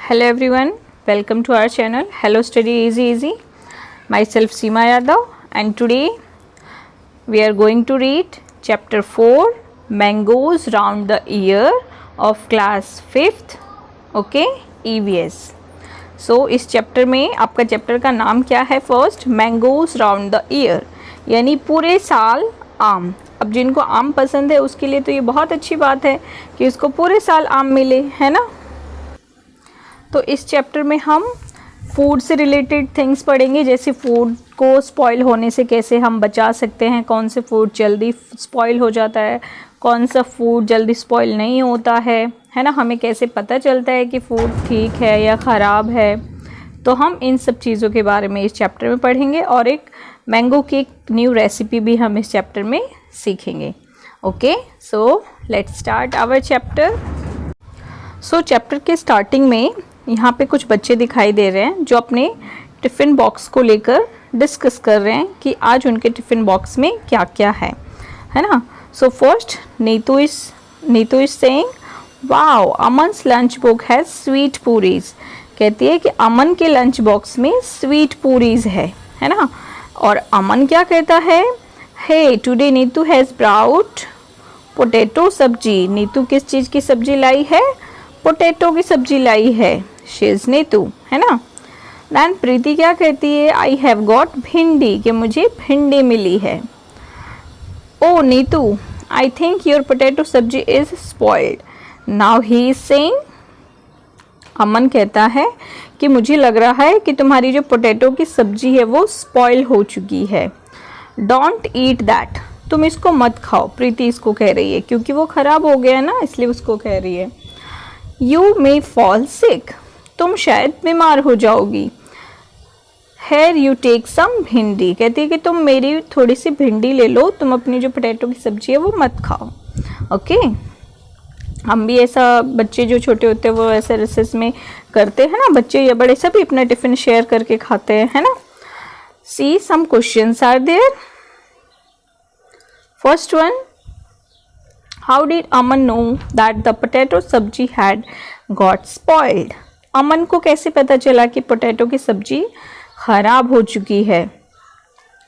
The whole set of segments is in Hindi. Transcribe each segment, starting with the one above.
Hello everyone, welcome to our channel Hello Study Easy. Myself Seema Yadav, and today we are going to read chapter 4 Mangoes Round the Year of class 5th, okay, EVS. So इस चैप्टर में आपका चैप्टर का नाम क्या है? First, mangoes round the year, यानी पूरे साल आम. अब जिनको आम पसंद है उसके लिए तो ये बहुत अच्छी बात है कि उसको पूरे साल आम मिले, है ना. तो इस चैप्टर में हम फूड से रिलेटेड थिंग्स पढ़ेंगे, जैसे फूड को स्पॉइल होने से कैसे हम बचा सकते हैं, कौन से फूड जल्दी स्पॉइल हो जाता है, कौन सा फूड जल्दी स्पॉइल नहीं होता है ना. हमें कैसे पता चलता है कि फूड ठीक है या ख़राब है. तो हम इन सब चीज़ों के बारे में इस चैप्टर में पढ़ेंगे, और एक मैंगो की एक न्यू रेसिपी भी हम इस चैप्टर में सीखेंगे. Okay, so let's start our chapter. So chapter के स्टार्टिंग में यहाँ पे कुछ बच्चे दिखाई दे रहे हैं जो अपने टिफ़िन बॉक्स को लेकर डिस्कस कर रहे हैं कि आज उनके टिफ़िन बॉक्स में क्या क्या है ना. So first Neetu is saying, wow, Aman's lunch book has sweet puris. कहती है कि अमन के लंच बॉक्स में स्वीट पूरीज है ना. और अमन क्या कहता है, hey today Neetu has brought potato sabzi. Neetu किस चीज़ की सब्जी लाई है? पोटैटो की सब्जी लाई है. शी इज़ नीतू, है ना. दैन प्रीति क्या कहती है, आई हैव गॉट भिंडी, कि मुझे भिंडी मिली है. Oh Neetu, I think your potato sabzi is spoiled. Now he is saying, Aman कहता है कि मुझे लग रहा है कि तुम्हारी जो पोटैटो की सब्जी है वो स्पॉइल हो चुकी है. डोंट ईट दैट, तुम इसको मत खाओ. प्रीति इसको कह रही है क्योंकि वो ख़राब हो गया है ना, इसलिए उसको कह रही है. यू मे फॉल सिक, तुम शायद बीमार हो जाओगी. हेयर यू टेक सम भिंडी, कहती है कि तुम मेरी थोड़ी सी भिंडी ले लो, तुम अपनी जो पोटैटो की सब्जी है वो मत खाओ. ओके, हम भी ऐसा, बच्चे जो छोटे होते हैं वो ऐसे रिसेस में करते हैं ना, बच्चे या बड़े सभी अपना टिफ़िन शेयर करके खाते हैं, है ना. See some questions are there. First one, how did Aman know that the potato sabji had got spoiled? अमन को कैसे पता चला कि पोटैटो की सब्जी ख़राब हो चुकी है?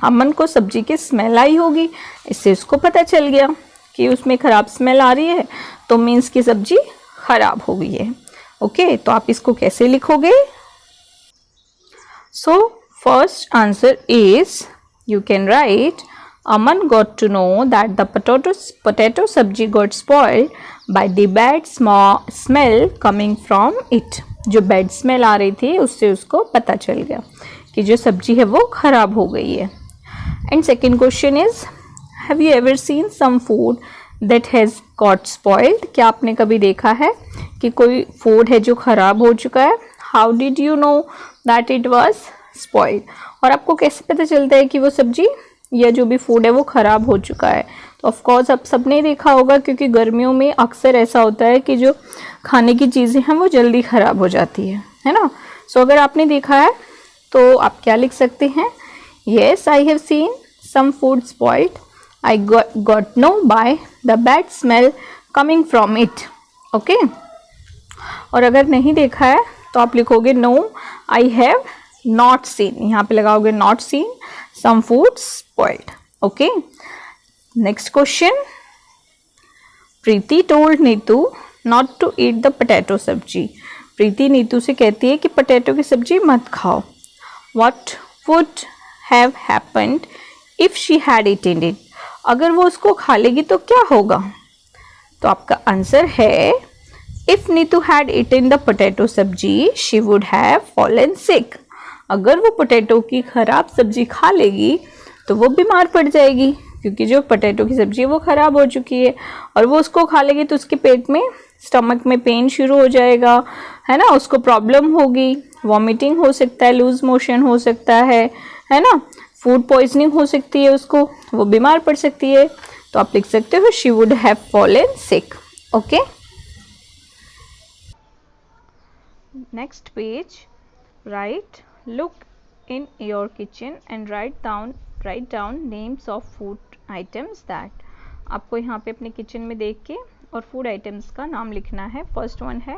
अमन को सब्जी की स्मेल आई होगी, इससे उसको पता चल गया कि उसमें ख़राब स्मेल आ रही है, तो मीन्स की सब्जी ख़राब हो गई है. ओके, तो आप इसको कैसे लिखोगे? So first answer is, you can write, Aman got to know that the potato sabji got spoiled by the bad smell coming from it. जो bad smell आ रही थी उससे उसको पता चल गया कि जो सब्जी है वो ख़राब हो गई है. And second question is, have you ever seen some food that has got spoiled? क्या आपने कभी देखा है कि कोई फूड है जो ख़राब हो चुका है? How did you know that it was spoiled? और आपको कैसे पता चलता है कि वो सब्जी या जो भी फूड है वो ख़राब हो चुका है? तो ऑफ कोर्स आप सबने देखा होगा, क्योंकि गर्मियों में अक्सर ऐसा होता है कि जो खाने की चीज़ें हैं वो जल्दी ख़राब हो जाती है ना. सो अगर आपने देखा है तो आप क्या लिख सकते हैं? Yes, I have seen some food spoiled, I got know by the bad smell coming from it. Okay, और अगर नहीं देखा है तो आप लिखोगे no, I have not seen, यहाँ पे लगाओगे not seen some food spoiled. Okay, next question. Preeti told Neetu not to eat the potato sabji. प्रीति नीतू से कहती है कि पोटैटो की सब्जी मत खाओ. What would have happened if she had eaten it? अगर वो उसको खा लेगी तो क्या होगा? तो आपका आंसर है, if Neetu had eaten the potato sabji, she would have fallen sick. अगर वो पोटैटो की ख़राब सब्जी खा लेगी तो वो बीमार पड़ जाएगी, क्योंकि जो पोटैटो की सब्जी है वो ख़राब हो चुकी है, और वो उसको खा लेगी तो उसके पेट में, स्टमक में पेन शुरू हो जाएगा, है ना. उसको प्रॉब्लम होगी, वॉमिटिंग हो सकता है, लूज मोशन हो सकता है ना. फूड पॉइजनिंग हो सकती है उसको, वो बीमार पड़ सकती है. तो आप लिख सकते हो she would have fallen sick. Okay, next page. Right, look in your kitchen and write down names of food items that. आपको यहाँ पे अपने किचन में देख के और फूड आइटम्स का नाम लिखना है. फर्स्ट वन है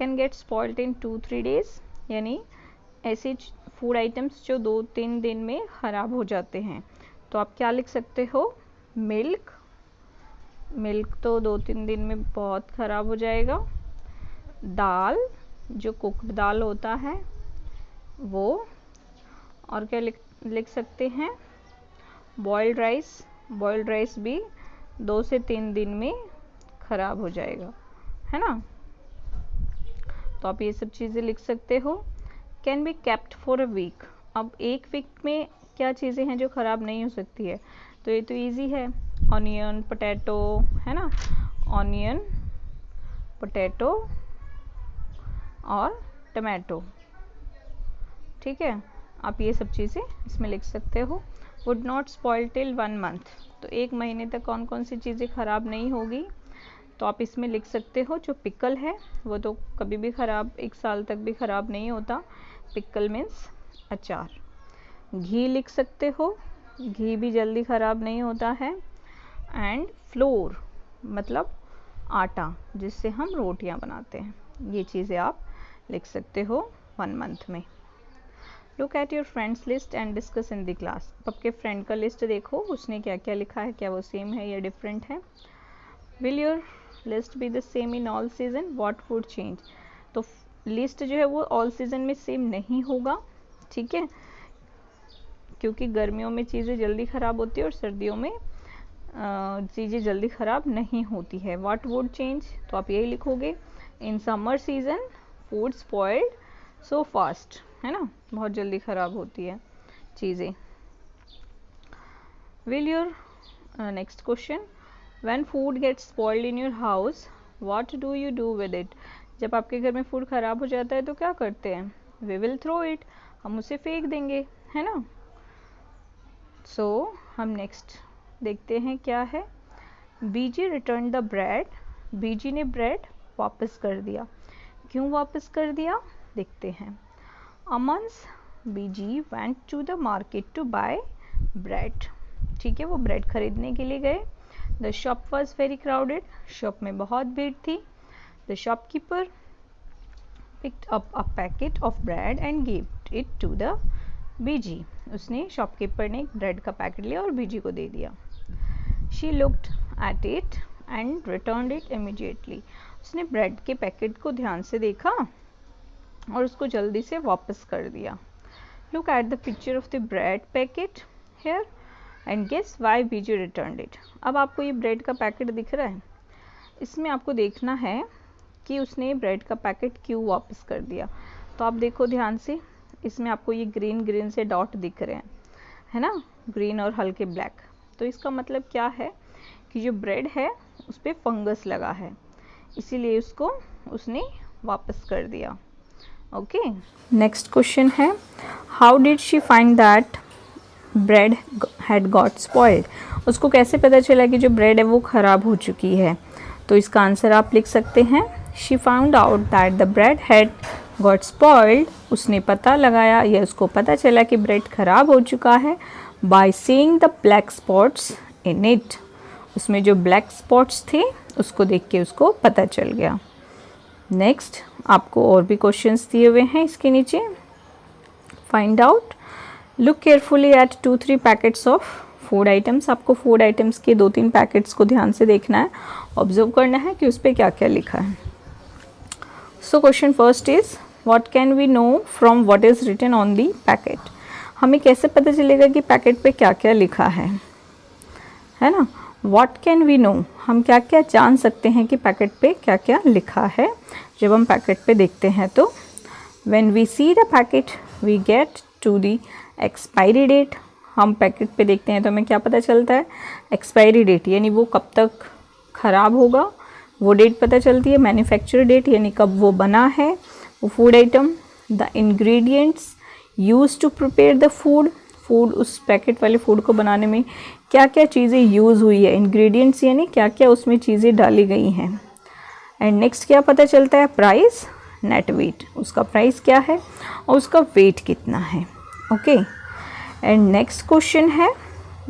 can get spoiled in 2-3 days, यानी ऐसे फूड आइटम्स जो 2-3 दिन में ख़राब हो जाते हैं। तो आप क्या लिख सकते हो, मिल्क, मिल्क तो 2-3 दिन में बहुत ख़राब हो जाएगा। दाल, जो कुक्ड दाल होता है वो। और क्या लिख सकते हैं, बॉइल्ड राइस, बॉइल्ड राइस भी 2 से 3 दिन में ख़राब हो जाएगा, है ना। तो आप ये सब चीज़ें लिख सकते हो। Can be kept for a week, अब एक वीक में क्या चीज़ें हैं जो ख़राब नहीं हो सकती है, तो ये तो इजी है, ऑनियन, पोटैटो, है ना, ऑनियन, पोटैटो और टमाटो, ठीक है। आप ये सब चीज़ें इसमें लिख सकते हो। Would not spoil till 1 month, तो 1 महीने तक कौन कौन सी चीज़ें ख़राब नहीं होगी, तो आप इसमें लिख सकते हो जो पिकल है वो तो कभी भी ख़राब 1 साल तक भी ख़राब नहीं होता, पिकल मीन्स अचार। घी लिख सकते हो, घी भी जल्दी ख़राब नहीं होता है। एंड फ्लोर मतलब आटा, जिससे हम रोटियां बनाते हैं, ये चीज़ें आप लिख सकते हो 1 मंथ में। Look at your friends list and discuss in the class, आपके फ्रेंड का लिस्ट देखो, उसने क्या क्या लिखा है, क्या वो सेम है या डिफरेंट है। Will your list be the same in all season, what would change, तो लिस्ट जो है वो ऑल सीजन में सेम नहीं होगा, ठीक है, क्योंकि गर्मियों में चीज़ें जल्दी ख़राब होती है और सर्दियों में चीज़ें जल्दी ख़राब नहीं होती है। व्हाट वुड चेंज, तो आप यही लिखोगे, in summer season food spoiled so fast, है ना, बहुत जल्दी ख़राब होती है चीज़ें। Will your next question, when food gets spoiled in your house what do you do with it, जब आपके घर में फूड ख़राब हो जाता है तो क्या करते हैं, वी विल थ्रो इट, हम उसे फेंक देंगे, है ना। सो हम नेक्स्ट देखते हैं क्या है। बीजी रिटर्न द ब्रेड, बीजी ने ब्रेड वापस कर दिया, क्यों वापस कर दिया देखते हैं। Aman's BG went to the market to buy bread, ठीक है, वो ब्रेड खरीदने के लिए गए। The shop was very crowded, shop में बहुत भीड़ थी। The shopkeeper picked up a packet of bread and give it to the BG, उसने शॉपकीपर ने एक ब्रेड का पैकेट लिया और बीजी को दे दिया। She looked at it and returned it immediately, उसने ब्रेड के पैकेट को ध्यान से देखा और उसको जल्दी से वापस कर दिया। Look at the picture of the bread packet here and guess why बीजी रिटर्न्ड इट, अब आपको ये ब्रेड का पैकेट दिख रहा है, इसमें आपको देखना है कि उसने ब्रेड का पैकेट क्यों वापस कर दिया। तो आप देखो ध्यान से, इसमें आपको ये ग्रीन ग्रीन से डॉट दिख रहे हैं, है ना, ग्रीन और हल्के ब्लैक, तो इसका मतलब क्या है कि जो ब्रेड है उस पर फंगस लगा है, इसीलिए उसको उसने वापस कर दिया। ओके, नेक्स्ट क्वेश्चन है, how did she find that bread had got spoiled, उसको कैसे पता चला कि जो ब्रेड है वो ख़राब हो चुकी है, तो इसका आंसर आप लिख सकते हैं, she found out that the bread had got spoiled, उसने पता लगाया या उसको पता चला कि ब्रेड ख़राब हो चुका है, by seeing the black spots in it, उसमें जो ब्लैक स्पॉट्स थे उसको देख के उसको पता चल गया। नेक्स्ट आपको और भी क्वेश्चंस दिए हुए हैं इसके नीचे। Find out, look carefully at 2-3 packets of food items, आपको फूड आइटम्स के 2-3 पैकेट्स को ध्यान से देखना है, ऑब्जर्व करना है कि उस पर क्या क्या लिखा है। So question first is, what can we know from what is written on the packet, हमें कैसे पता चलेगा कि पैकेट पे क्या क्या लिखा है ना। व्हाट कैन वी नो, हम क्या क्या जान सकते हैं कि पैकेट पे क्या क्या लिखा है जब हम पैकेट पे देखते हैं। तो when we see the packet we get to the expiry date, हम पैकेट पे देखते हैं तो हमें क्या पता चलता है, एक्सपायरी डेट, यानी वो कब तक ख़राब होगा वो डेट पता चलती है। मैन्युफैक्चर डेट, यानी कब वो बना है वो food item. The ingredients use to prepare the food, food उस पैकेट वाले फूड को बनाने में क्या क्या चीज़ें यूज़ हुई है, इंग्रेडिएंट्स यानी क्या क्या उसमें चीज़ें डाली गई हैं। एंड नेक्स्ट क्या पता चलता है, प्राइस, नेट वेट, उसका प्राइस क्या है और उसका वेट कितना है। ओके, एंड नेक्स्ट क्वेश्चन है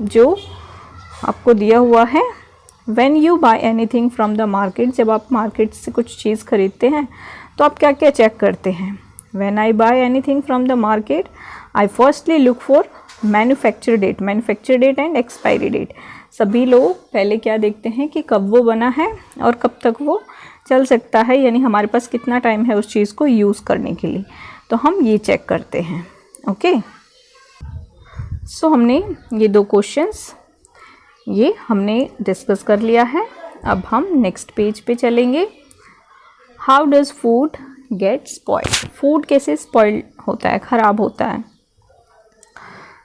जो आपको दिया हुआ है, when you buy anything from the market, जब आप मार्केट से कुछ चीज़ खरीदते हैं तो आप क्या क्या चेक करते हैं? When I buy anything from the market I firstly look for manufacture date and expiry date. सभी लोग पहले क्या देखते हैं कि कब वो बना है और कब तक वो चल सकता है, यानी हमारे पास कितना टाइम है उस चीज़ को यूज़ करने के लिए, तो हम ये चेक करते हैं। ओके, सो हमने ये 2 क्वेश्चंस ये हमने डिस्कस कर लिया है। अब हम नेक्स्ट पेज पे चलेंगे। How does food get spoiled? Food कैसे स्पॉइल्ड होता है, ख़राब होता है?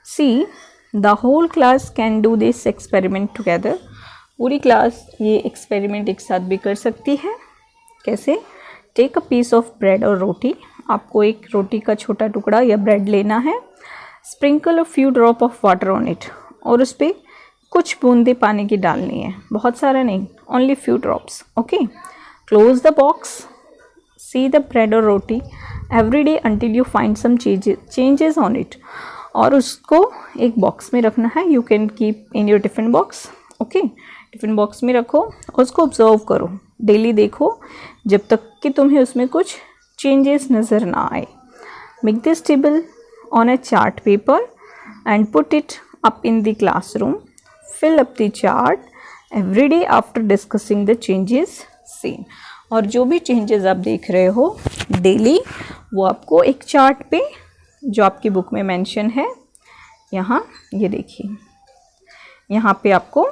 See the whole class can do this experiment together. पूरी क्लास ये एक्सपेरिमेंट एक साथ भी कर सकती है। कैसे? Take a piece of bread और रोटी। आपको एक रोटी का छोटा टुकड़ा या ब्रेड लेना है। Sprinkle a few drop of water on it, और उस पर कुछ बूंदे पानी की डालनी है, बहुत सारा नहीं, only few drops. Okay, close the box, see the bread और roti every day until you find some changes on it, और उसको एक बॉक्स में रखना है। You can keep in your tiffin box. Okay, tiffin box में रखो और उसको ऑब्जर्व करो, डेली देखो जब तक कि तुम्हें उसमें कुछ चेंजेस नज़र ना आए। Make this table on a chart paper and put it up in the classroom. Fill up the chart every day after discussing the changes seen। और जो भी चेंजेस आप देख रहे हो डेली, वो आपको एक चार्ट पे जो आपकी बुक में मेंशन है, यहाँ ये देखिए, यहाँ पे आपको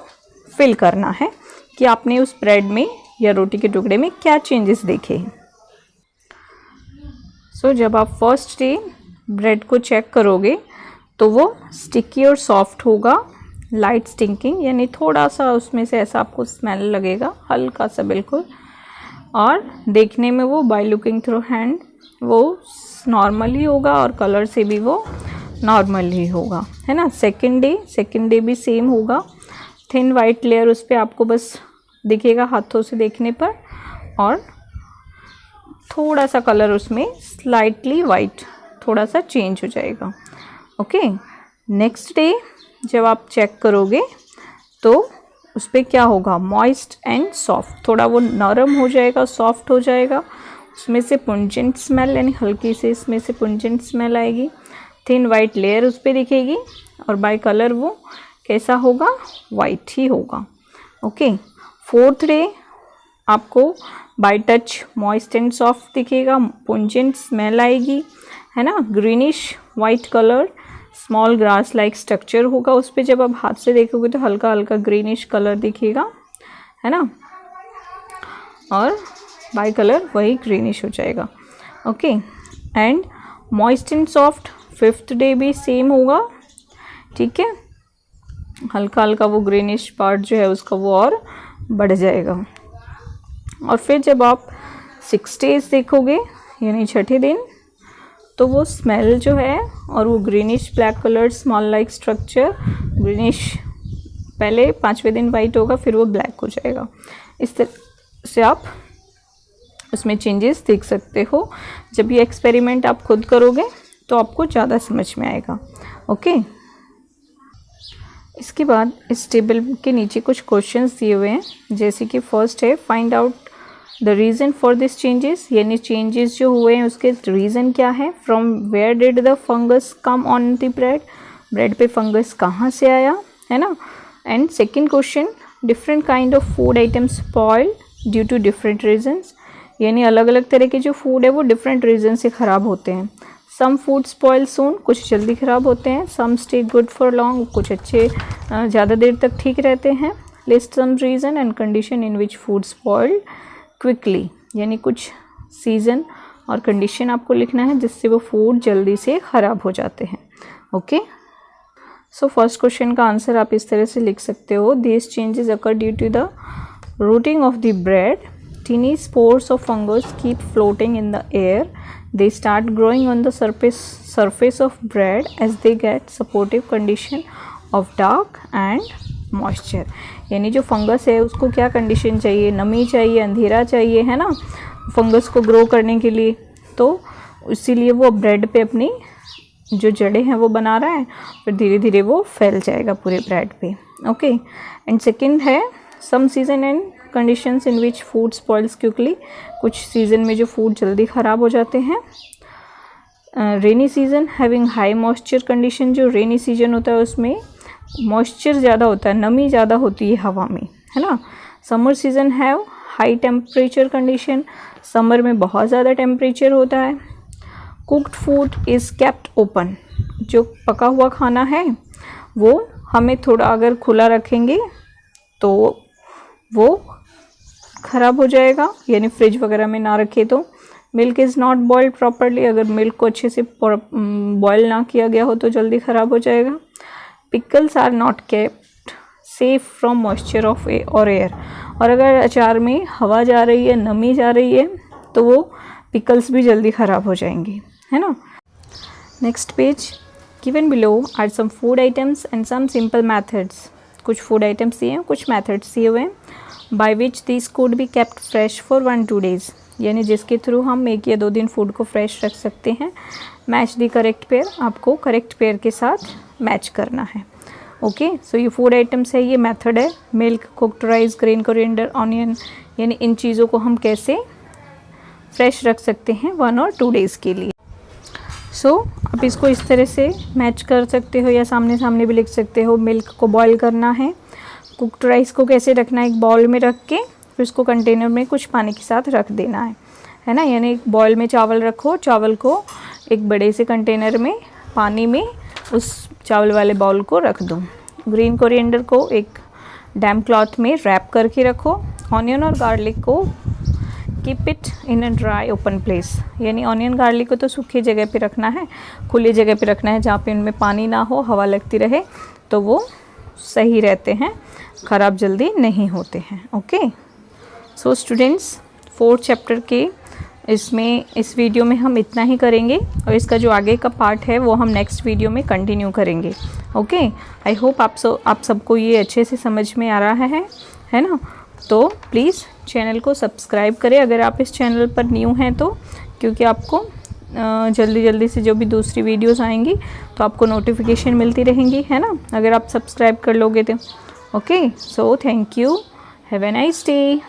फिल करना है कि आपने उस ब्रेड में या रोटी के टुकड़े में क्या चेंजेस देखे। सो जब आप फर्स्ट डे ब्रेड को चेक करोगे तो वो स्टिकी और सॉफ्ट होगा, लाइट स्टिंकिंग, यानी थोड़ा सा उसमें से ऐसा आपको स्मेल लगेगा, हल्का सा बिल्कुल, और देखने में वो बाय लुकिंग थ्रू हैंड वो नॉर्मल ही होगा और कलर से भी वो नॉर्मल ही होगा, है ना। सेकंड डे भी सेम होगा। थिन वाइट लेयर उस पर आपको बस दिखेगा हाथों से देखने पर, और थोड़ा सा कलर उसमें स्लाइटली वाइट थोड़ा सा चेंज हो जाएगा। ओके, नेक्स्ट डे जब आप चेक करोगे तो उस पर क्या होगा? मॉइस्ट एंड सॉफ्ट, थोड़ा वो नरम हो जाएगा, सॉफ्ट हो जाएगा, उसमें से पुंजेंट स्मेल, यानी हल्की से इसमें से पुंजेंट स्मेल आएगी। थिन वाइट लेयर उस पर दिखेगी, और बाय कलर वो कैसा होगा? वाइट ही होगा। ओके, फोर्थ डे आपको by touch moist and soft दिखेगा, पुंजेंट स्मेल आएगी, है ना। Greenish white colour, small grass like structure होगा उस पर, जब आप हाथ से देखोगे तो हल्का हल्का ग्रीनिश कलर दिखेगा, है ना, और बाय कलर वही ग्रीनिश हो जाएगा। Okay, and moist and soft fifth day भी सेम होगा, ठीक है, हल्का हल्का वो ग्रीनिश पार्ट जो है उसका वो और बढ़ जाएगा। और फिर जब आप 6 डेज देखोगे, यानी छठे दिन, तो वो स्मेल जो है और वो greenish black colour small like structure, greenish पहले 5वें दिन वाइट होगा, फिर वो ब्लैक हो जाएगा। इस तरह से आप उसमें चेंजेस देख सकते हो। जब ये एक्सपेरिमेंट आप खुद करोगे तो आपको ज़्यादा समझ में आएगा। ओके, इसके बाद इस टेबल के नीचे कुछ क्वेश्चंस दिए हुए हैं, जैसे कि फर्स्ट है find out the reason for this changes, यानी चेंजेस जो हुए हैं उसके रीज़न क्या है। From where did the fungus come on the bread, bread पे फंगस कहाँ से आया, है ना। And second question, different kind of food items spoil due to different reasons, यानी अलग अलग तरह के जो फूड है वो डिफरेंट रीज़न से ख़राब होते हैं। सम फूड स्पॉइल सून, कुछ जल्दी ख़राब होते हैं। Some stay good for long, कुछ अच्छे ज़्यादा देर तक ठीक रहते हैं। List some reason and condition in which food spoiled quickly, यानी कुछ सीज़न और कंडीशन आपको लिखना है जिससे वो फूड जल्दी से ख़राब हो जाते हैं। ओके, सो फर्स्ट क्वेश्चन का आंसर आप इस तरह से लिख सकते हो, this changes occur due to the rotting of the bread, tiny spores of fungus keep floating in the air, they start growing on the surface of bread as they get supportive condition of dark and moisture, यानी जो फंगस है उसको क्या कंडीशन चाहिए, नमी चाहिए, अंधेरा चाहिए, है ना, फंगस को ग्रो करने के लिए। तो इसीलिए वो ब्रेड पे अपनी जो जड़ें हैं वो बना रहा है, फिर धीरे धीरे वो फैल जाएगा पूरे ब्रेड पे। ओके, एंड सेकंड है some season and conditions in which food spoils quickly, कुछ सीज़न में जो फूड जल्दी ख़राब हो जाते हैं। Rainy season having high moisture condition, जो रेनी सीजन होता है उसमें मॉइस्चर ज़्यादा होता है, नमी ज़्यादा होती है हवा में, है ना। Summer season have high temperature condition, summer में बहुत ज़्यादा टेम्परेचर होता है। Cooked food is kept open, जो पका हुआ खाना है वो हमें थोड़ा अगर खुला रखेंगे तो वो ख़राब हो जाएगा, यानी फ्रिज वगैरह में ना रखे तो। Milk is not boiled properly, अगर मिल्क को अच्छे से बॉयल ना किया गया हो तो जल्दी ख़राब हो जाएगा। Pickles are not kept safe from moisture of और एयर, और अगर अचार में हवा जा रही है, नमी जा रही है तो वो पिकल्स भी जल्दी ख़राब हो जाएंगे, है ना। Next page, given below are some food items and some simple methods, कुछ फूड आइटम्स दिए हैं, कुछ मैथड्स दिए हुए हैं। By which this could be kept fresh for 1-2 days, यानी जिसके थ्रू हम 1 या 2 दिन फूड को फ्रेश रख सकते हैं। मैच द करेक्ट पेयर, आपको करेक्ट पेयर के साथ मैच करना है। ओके, सो ये फूड आइटम्स है, ये मेथड है। Milk, cooked rice, green coriander, onion, यानी इन चीज़ों को हम कैसे फ्रेश रख सकते हैं 1 और 2 days के लिए। सो आप इसको इस तरह से मैच कर सकते हो या सामने सामने भी लिख सकते हो। मिल्क को बॉईल करना है, कुक्ड राइस को कैसे रखना है, एक बाउल में रख के फिर उसको कंटेनर में कुछ पानी के साथ रख देना है ना। यानी एक बॉयल में चावल रखो, चावल को एक बड़े से कंटेनर में पानी में उस चावल वाले बाउल को रख दो। ग्रीन कोरिएंडर को एक डैम्प क्लॉथ में रैप करके रखो। ऑनियन और गार्लिक को keep it in a dry open place, यानी ऑनियन गार्लिक को तो सूखी जगह पे रखना है, खुली जगह पे रखना है जहाँ पे उनमें पानी ना हो, हवा लगती रहे तो वो सही रहते हैं, ख़राब जल्दी नहीं होते हैं। Okay, so students 4th chapter के इस वीडियो में हम इतना ही करेंगे, और इसका जो आगे का पार्ट है वो हम नेक्स्ट वीडियो में कंटिन्यू करेंगे। ओके, आई होप आप सबको ये अच्छे से समझ में आ रहा है ना। तो प्लीज़ चैनल को सब्सक्राइब करें अगर आप इस चैनल पर न्यू हैं तो, क्योंकि आपको जल्दी से जो भी दूसरी वीडियोस आएंगी तो आपको नोटिफिकेशन मिलती रहेंगी, है ना, अगर आप सब्सक्राइब कर लोगे तो। Okay, so thank you, have a nice day.